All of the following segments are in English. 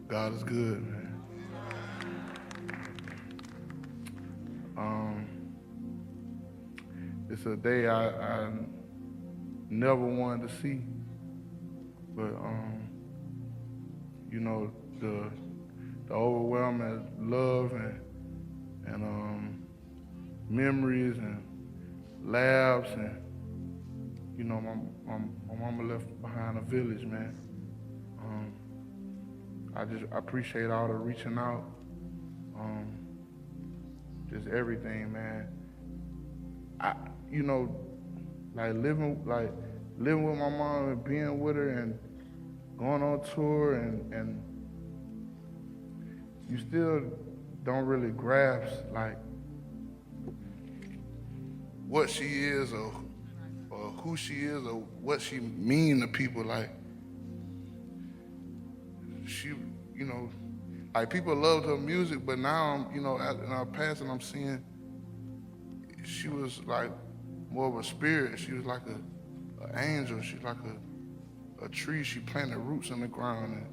God is good, man. It's a day I never wanted to see, but you know, the overwhelming love and memories and laughs and you know, my mama left behind a village, man. Um, I appreciate all the reaching out, um, just everything, man. You know, living with my mom and being with her and going on tour and you still don't really grasp like what she is or who she is or what she mean to people. Like she, you know, like people loved her music, but now I'm, you know, in our passing, I'm seeing she was like more of a spirit. She was like an angel. She's like a tree. She planted roots in the ground. And,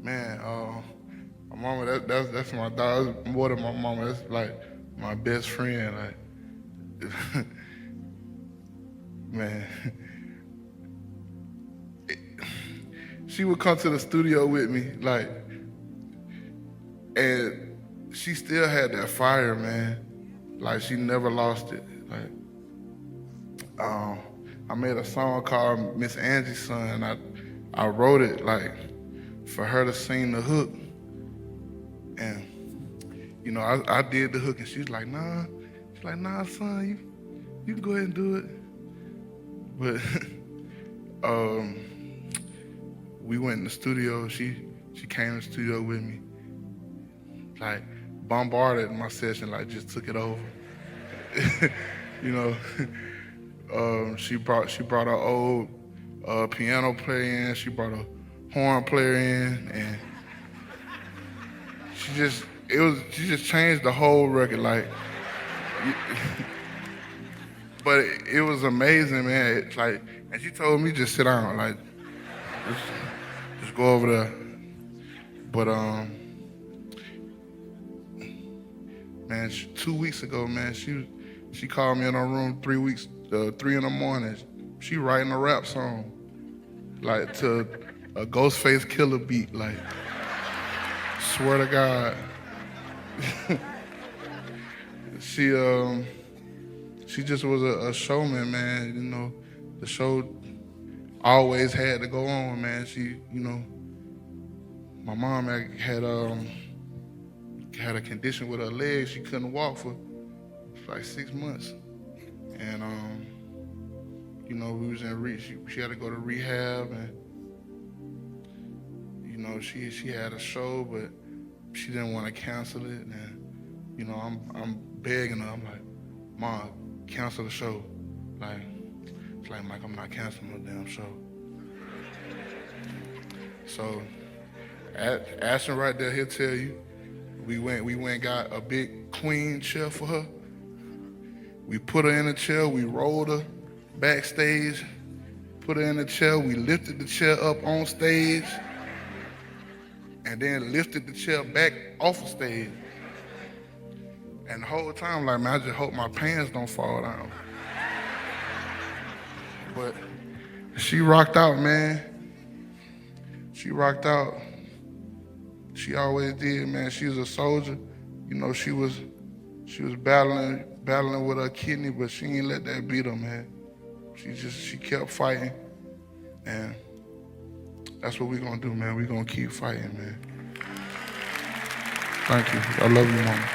man, my mama, that's my dog. That's more than my mama. That's like my best friend. Like, man, she would come to the studio with me, like, and she still had that fire, man. Like she never lost it. Like, I made a song called Miss Angie Stone. I wrote it like for her to sing the hook, and you know I did the hook, and she's like, nah. She's like, nah, son, you can go ahead and do it. But we went in the studio. She came in the studio with me, like bombarded my session, like just took it over. You know, she brought her old piano player in. She brought a horn player in, and she just changed the whole record. Like, but it was amazing, man. It's like, and she told me just sit down, like, just go over there. But man, 2 weeks ago, man, she called me in her room 3 in the morning. She writing a rap song, like to a Ghostface Killer beat, like, swear to God. She just was a showman, man. You know, the show always had to go on, man. She, you know, my mom had a condition with her legs. She couldn't walk for like 6 months, and you know, we was in she had to go to rehab, and you know, she had a show, but she didn't want to cancel it, and you know, I'm begging her. I'm like, Mom, cancel the show. Like, it's like, Mike, I'm not canceling no damn show. So, Ashton right there, he'll tell you, we went and got a big queen chair for her. We put her in a chair, we rolled her backstage, put her in the chair, we lifted the chair up on stage, and then lifted the chair back off of stage. And the whole time, like, man, I just hope my pants don't fall down. But she rocked out, man. She rocked out. She always did, man. She was a soldier. You know, she was battling with her kidney, but she ain't let that beat her, man. She kept fighting. And that's what we're gonna do, man. We're gonna keep fighting, man. Thank you. I love you, Mama.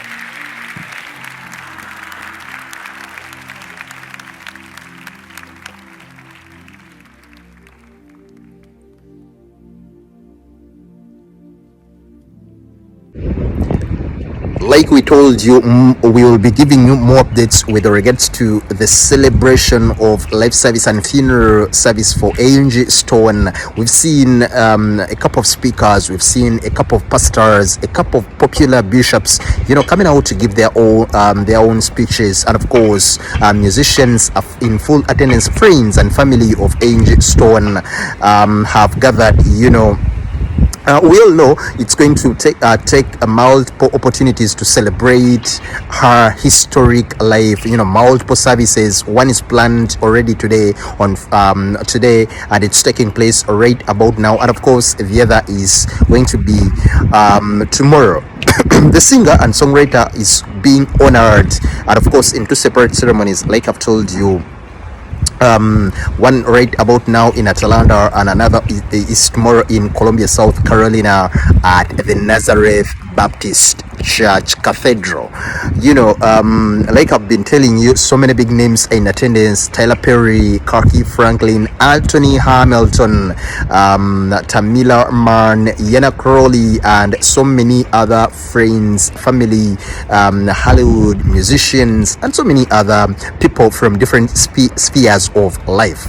like we told you, we will be giving you more updates with regards to the celebration of life service and funeral service for Angie Stone. We've seen a couple of speakers, we've seen a couple of pastors, a couple of popular bishops, coming out to give their own speeches, and of course, musicians in full attendance. Friends and family of Angie Stone have gathered, we all know it's going to take multiple opportunities to celebrate her historic life. Multiple services. One is planned already today today, and it's taking place right about now. And of course, the other is going to be tomorrow. The singer and songwriter is being honored, and of course, in two separate ceremonies, like I've told you. One right about now in Atlanta, and another is tomorrow in Columbia, South Carolina, at the Nazareth Baptist Church Cathedral. Like I've been telling you, so many big names in attendance: Tyler Perry, Kirk Franklin, Anthony Hamilton, Tamela Mann, Crawley, and so many other friends, family, Hollywood musicians, and so many other people from different spheres of life.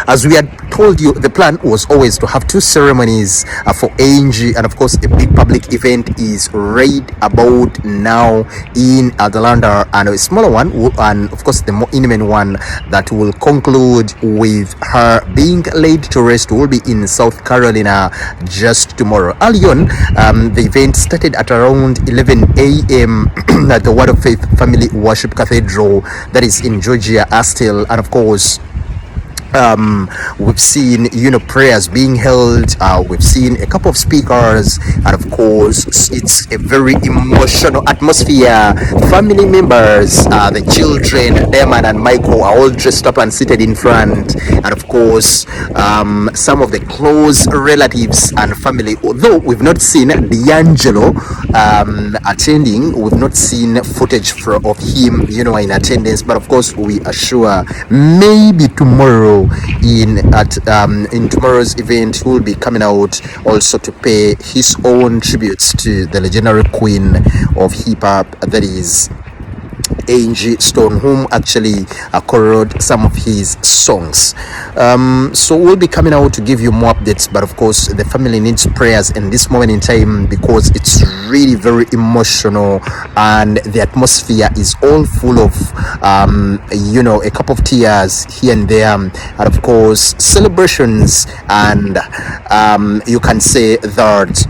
As we had told you, the plan was always to have two ceremonies for Angie, and of course a big public event is right about now in Atlanta, and a smaller one, and of course the more intimate one that will conclude with her being laid to rest, will be in South Carolina just tomorrow. Early on, the event started at around 11 a.m. at the Word of Faith Family Worship Cathedral, that is in Georgia, Astil, and of course we've seen prayers being held, we've seen a couple of speakers, and of course it's a very emotional atmosphere. Family members, the children, Damon and Michael, are all dressed up and seated in front, and of course some of the close relatives and family, although we've not seen D'Angelo attending, we've not seen footage of him in attendance, but of course we are sure maybe tomorrow in tomorrow's event he will be coming out also to pay his own tributes to the legendary queen of hip-hop, that is Angie Stone, whom actually co-wrote some of his songs. So we'll be coming out to give you more updates, but of course the family needs prayers in this moment in time, because it's really very emotional, and the atmosphere is all full of a couple of tears here and there, and of course celebrations, and you can say that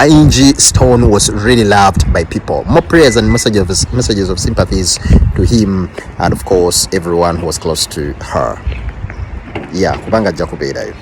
Angie Stone was really loved by people. More prayers and messages of sympathies to him, and of course everyone who was close to her. Yeah, kubanga jakubeerayo.